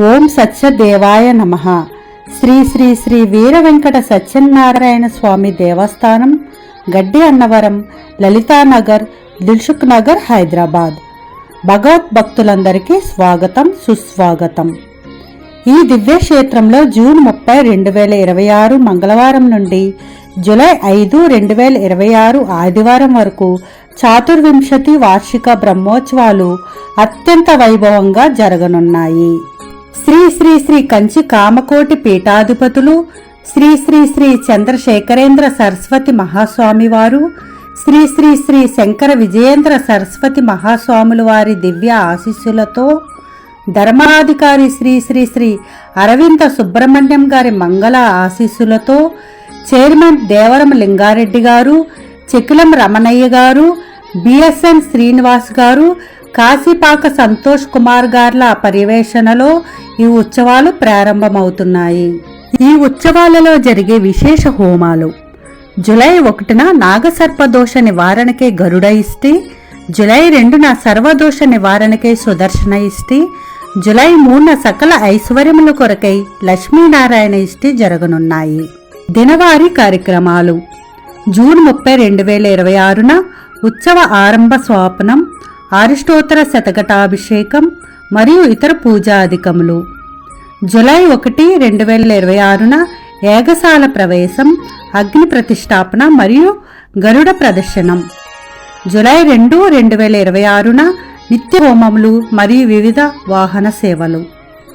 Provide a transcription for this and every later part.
ఓం సత్యదేవాయ నమః. శ్రీ శ్రీ శ్రీ వీర వెంకట సత్యనారాయణ స్వామి దేవస్థానం, గడ్డి అన్నవరం, లలితానగర్, దిల్సుఖ్ నగర్, హైదరాబాద్. భగవద్భక్తులందరికీ స్వాగతం, సుస్వాగతం. ఈ దివ్యక్షేత్రంలో జూన్ 30, 2026 మంగళవారం నుండి జూలై 5, 2026 ఆదివారం వరకు చాతుర్వింశతి వార్షిక బ్రహ్మోత్సవాలు అత్యంత వైభవంగా జరగనున్నాయి. శ్రీ శ్రీ శ్రీ కంచి కామకోటి పీఠాధిపతులు శ్రీ శ్రీ శ్రీ చంద్రశేఖరేంద్ర సరస్వతి మహాస్వామి వారు, శ్రీ శ్రీ శ్రీ శంకర విజయేంద్ర సరస్వతి మహాస్వాముల వారి దివ్య ఆశీస్సులతో, ధర్మాధికారి శ్రీ శ్రీ శ్రీ అరవింద సుబ్రహ్మణ్యం గారి మంగళ ఆశీస్సులతో, చైర్మన్ దేవరం లింగారెడ్డి గారు, చెకిలం రమణయ్య గారు, బిఎస్ఎన్ శ్రీనివాస్ గారు, కాశీపాక సంతోష్ కుమార్ గార్ల పర్యవేక్షణలో ఈ ఉత్సవాలు ప్రారంభమవుతున్నాయి. ఈ ఉత్సవాలలో జరిగే విశేష హోమాలు: జూలై 1న నాగసర్పదోష నివారణకే గరుడ ఇష్టి, జూలై 2న సర్వదోష నివారణకై సుదర్శన ఇష్టి, జూలై 3న సకల ఐశ్వర్యముల కొరకై లక్ష్మీనారాయణ ఇష్టి జరగనున్నాయి. దినవారీ కార్యక్రమాలు: జూన్ 30, 2026న ఉత్సవ ఆరంభ స్వాపనం, అరిష్టోత్తర శతఘటాభిషేకం మరియు ఇతర పూజాధికములు. జూలై 1, 2026న ఏగశాల ప్రవేశం, అగ్ని ప్రతిష్టాపన మరియు గరుడ ప్రదర్శనం. జూలై 2, 2026న నిత్య హోమములు మరియు వివిధ వాహన సేవలు.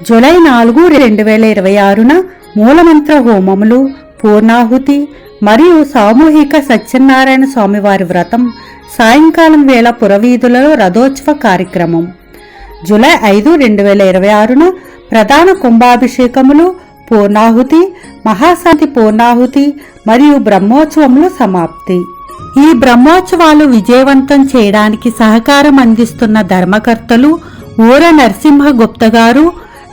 జూలై 4, 2026న మూలమంత్ర హోమములు, పూర్ణాహుతి మరియు సామూహిక సత్యనారాయణ స్వామివారి వ్రతం సాయంకాలం వేళ పురవీధులలో రథోత్సవ కార్యక్రమం. జూలై 5, 2026న ప్రధాన కుంభాభిషేకములు, పూర్ణాహుతి, మహాశాంతి పూర్ణాహుతి మరియు బ్రహ్మోత్సవములు సమాప్తి. ఈ బ్రహ్మోత్సవాలు విజయవంతం చేయడానికి సహకారం అందిస్తున్న ధర్మకర్తలు ఊర నరసింహ గుప్త గారు,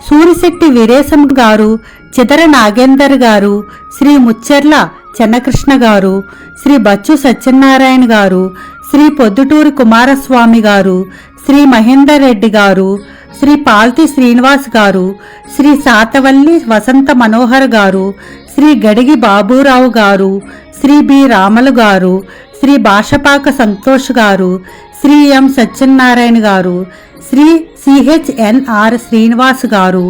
సూరిశెట్టి వీరేశం గారు, చిదర నాగేందర్ గారు, శ్రీ ముచ్చెర్ల చెన్నకృష్ణ గారు, శ్రీ బచ్చు సత్యనారాయణ గారు, శ్రీ పొద్దుటూరి కుమారస్వామి గారు, శ్రీ మహేందర్ రెడ్డి గారు, శ్రీ పాల్తి శ్రీనివాస్ గారు, శ్రీ సాతవల్లి వసంత మనోహర్ గారు, శ్రీ గడిగి బాబురావు గారు, శ్రీ బి రామలు గారు, శ్రీ భాషపాక సంతోష్ గారు, శ్రీ ఎం సత్యనారాయణ గారు, శ్రీ సిహెచ్ఎన్ఆర్ శ్రీనివాస్ గారు,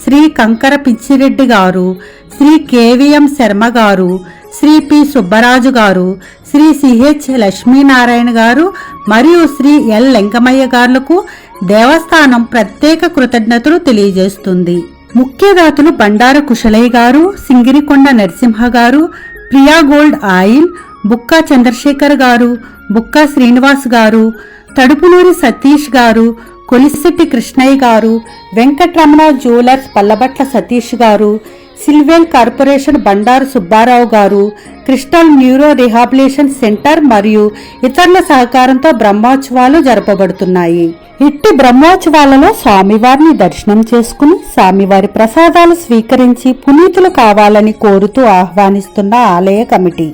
శ్రీ కంకర పిచ్చిరెడ్డి గారు, శ్రీ కేవీఎం శర్మ గారు, శ్రీ పి సుబ్బరాజు గారు, శ్రీ సిహెచ్ లక్ష్మీనారాయణ గారు మరియు శ్రీ ఎల్ లెంకమయ్య గారులకు దేవస్థానం ప్రత్యేక కృతజ్ఞతలు తెలియజేస్తుంది. ముఖ్యదాతలు బండార కుశలయ్య గారు, సింగిరికొండ నరసింహ గారు, ప్రియా గోల్డ్ ఆయిల్, బుక్కా చంద్రశేఖర్ గారు, బుక్కా శ్రీనివాస్ గారు, తడుపునూరి సతీష్ గారు, కొలిశెట్టి కృష్ణయ్య గారు, వెంకటరమణ జ్యువెలర్స్ పల్లబట్ల సతీష్ గారు, సిల్వేల్ కార్పొరేషన్ బండారు సుబ్బారావు గారు, క్రిస్టల్ న్యూరో రిహాబిలిటేషన్ సెంటర్ మరియు ఇతరుల సహకారంతో బ్రహ్మోత్సవాలు జరపబడుతున్నాయి. ఇట్టి బ్రహ్మోత్సవాలలో స్వామివారిని దర్శనం చేసుకుని స్వామివారి ప్రసాదాలు స్వీకరించి పునీతులు కావాలని కోరుతూ ఆహ్వానిస్తున్న ఆలయ కమిటీ.